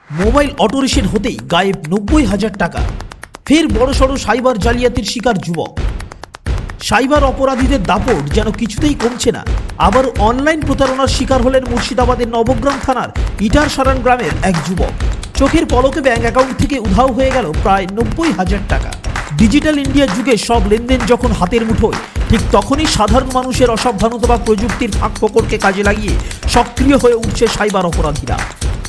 Mobile auto reset হতেই গায়েব 90,000 টাকা। ফের বড়সড় সাইবার জালিয়াতির শিকার যুবক। সাইবার অপরাধীদের দাপট যেন কিছুতেই কমছে না। আবার অনলাইন প্রতারণার শিকার হলেন মুর্শিদাবাদের নবগ্রাম থানার ইটার সারান গ্রামের এক যুবক। চোখের পলকে ব্যাংক অ্যাকাউন্ট থেকে উধাও হয়ে গেল প্রায় 90,000 টাকা। ডিজিটাল ইন্ডিয়ার যুগে সব লেনদেন যখন হাতের মুঠোয়, ঠিক তখনই সাধারণ মানুষের অসাবধানতা বা প্রযুক্তির ফাঁক ফোকরকে কাজে লাগিয়ে সক্রিয় হয়ে উঠছে সাইবার অপরাধীরা।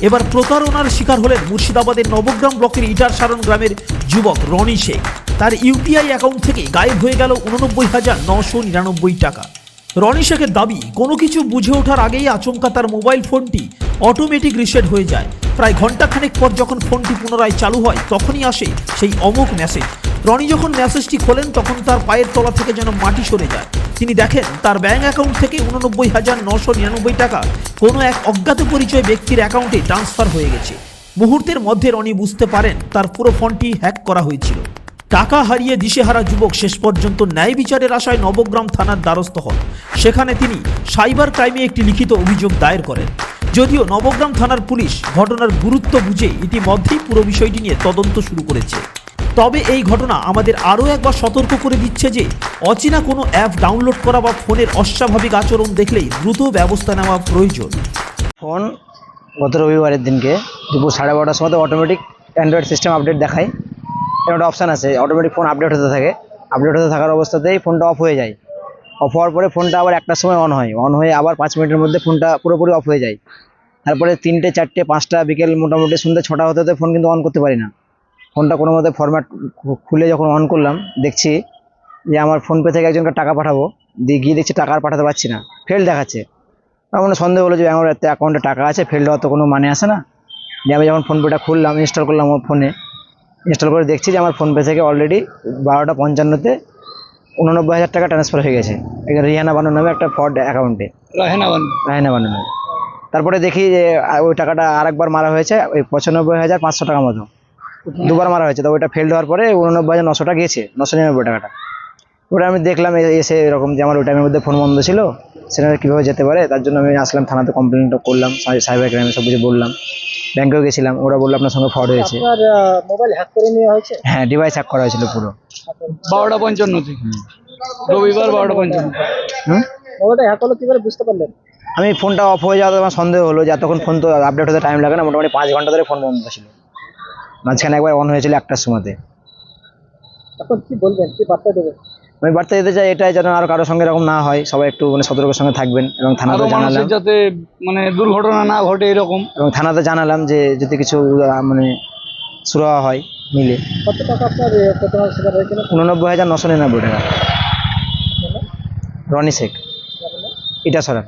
এবার প্রতারণার শিকার হলেন মুর্শিদাবাদের নবগ্রাম ব্লকের ইটার সারণ গ্রামের যুবক রনি শেখ। তার ইউপিআই অ্যাকাউন্ট থেকে গায়েব হয়ে গেল 89,999 টাকা। রনি শেখের দাবি, কোনো কিছু বুঝে ওঠার আগেই আচমকা তার মোবাইল ফোনটি অটোমেটিক রিসেট হয়ে যায়। প্রায় ঘন্টাখানেক পর যখন ফোনটি পুনরায় চালু হয়, তখনই আসে সেই অমোঘ মেসেজ। রনি যখন মেসেজটি খোলেন, তখন তার পায়ের তলা থেকে যেন মাটি সরে যায়। তিনি দেখেন তার ব্যাংক অ্যাকাউন্ট থেকে 89,999 টাকা কোনো এক অজ্ঞাত পরিচয় ব্যক্তির অ্যাকাউন্টে ট্রান্সফার হয়ে গেছে। মুহূর্তের মধ্যে রনি বুঝতে পারেন তার পুরো ফোনটি হ্যাক করা হয়েছিল। টাকা হারিয়ে দিশেহারা যুবক শেষ পর্যন্ত ন্যায় বিচারের আশায় নবগ্রাম থানার দ্বারস্থ হন। সেখানে তিনি সাইবার ক্রাইমে একটি লিখিত অভিযোগ দায়ের করেন। যদিও নবগ্রাম থানার পুলিশ ঘটনার গুরুত্ব বুঝে ইতিমধ্যেই পুরো বিষয়টি নিয়ে তদন্ত শুরু করেছে। তবে এই ঘটনা আমাদের আরও একবার সতর্ক করে দিচ্ছে যে অচেনা কোনো অ্যাপ ডাউনলোড করা বা ফোনের অস্বাভাবিক আচরণ দেখলেই দ্রুত ব্যবস্থা নেওয়া প্রয়োজন। ফোন গত রবিবারের দিনকে দুপুর 12:30টার সময় অটোমেটিক অ্যান্ড্রয়েড সিস্টেম আপডেট দেখায়। এর একটা অপশান আছে, অটোমেটিক ফোন আপডেট হতে থাকে। আপডেট হতে থাকার অবস্থাতেই ফোনটা অফ হয়ে যায়। অফ হওয়ার পরে ফোনটা আবার 1টার সময় অন হয়ে আবার 5 মিনিটের মধ্যে ফোনটা পুরোপুরি অফ হয়ে যায়। তারপরে 3টে 4টে 5টা বিকেল মোটামুটি সন্ধ্যে 6টা হতে ফোন কিন্তু অন করতে পারি না। ফোনটা কোনো মতে ফরম্যাট খুলে যখন অন করলাম, দেখছি যে আমার ফোনপে থেকে একজনকে টাকা পাঠাবো, গিয়ে দেখছি টাকা আর পাঠাতে পারছি না, ফেল দেখাচ্ছে। আমার মনে সন্দেহ হলো যে আমার অ্যাকাউন্টে টাকা আছে, ফেল দেওয়ার তো কোনো মানে আসে না। দিয়ে আমি যখন ফোনপেটা খুললাম, ইনস্টল করলাম আমার ফোনে, ইনস্টল করে দেখছি যে আমার ফোনপে থেকে অলরেডি 12:55-তে 89,000 টাকা ট্রান্সফার হয়ে গেছে। রিহানা বানু নামে একটা ফ্রড অ্যাকাউন্টে, রাহেনা বানু নামে। তারপরে দেখি যে ওই টাকাটা আরেকবার মারা হয়েছে, ওই 95,500 টাকা মতো দুবার মারা হয়েছে। তো ওইটা ফেল দেওয়ার পরে 89,900 টাকা গিয়েছে, 999 টাকাটা। ওটা আমি দেখলাম এসে এরকম যে আমার ওই টাইমের মধ্যে ফোন বন্ধ ছিল, সেটা কীভাবে যেতে পারে। তার জন্য আমি আসলাম থানাতে, কমপ্লেনটা করলাম, সাইবার ক্রাইমে সব কিছু বললাম, ব্যাংকেও গেছিলাম। ওরা বললো আপনার সঙ্গে ফ্রড হয়েছে। মোবাইল হ্যাক করে নেওয়া হয়েছে? হ্যাঁ, ডিভাইস হ্যাক করা হয়েছিল পুরো 12:55 রবিবার 12:55। মোবাইলটা হ্যাক হলো কিভাবে বুঝতে পারলেন? আমি ফোনটা অফ হয়ে যাওয়ার আমার সন্দেহ হলো যে এতক্ষণ ফোন তো আপডেট হতে টাইম লাগে না, মোটামুটি 5 ঘন্টা ধরে ফোন বন্ধ ছিল। মাঝখানে একবার অন হয়েছিল 1টার সময়তে। এখন কি বলবেন, কি বার্তা দেবেন? আমি বার্তা দিতে চাই এটাই, যেন আর কারোর সঙ্গে এরকম না হয়। সবাই একটু সতর্কের সঙ্গে থাকবেন এবং থানাতে জানালাম যাতে দুর্ঘটনা না ঘটে এরকম। এবং থানাতে জানালাম যে যদি কিছু শুরু হয় মিলে। কত টাকা আপনার প্রতারণার শিকার হয়েছিল? 89,999 টাকা। রনি শেখ, ইটা সরান।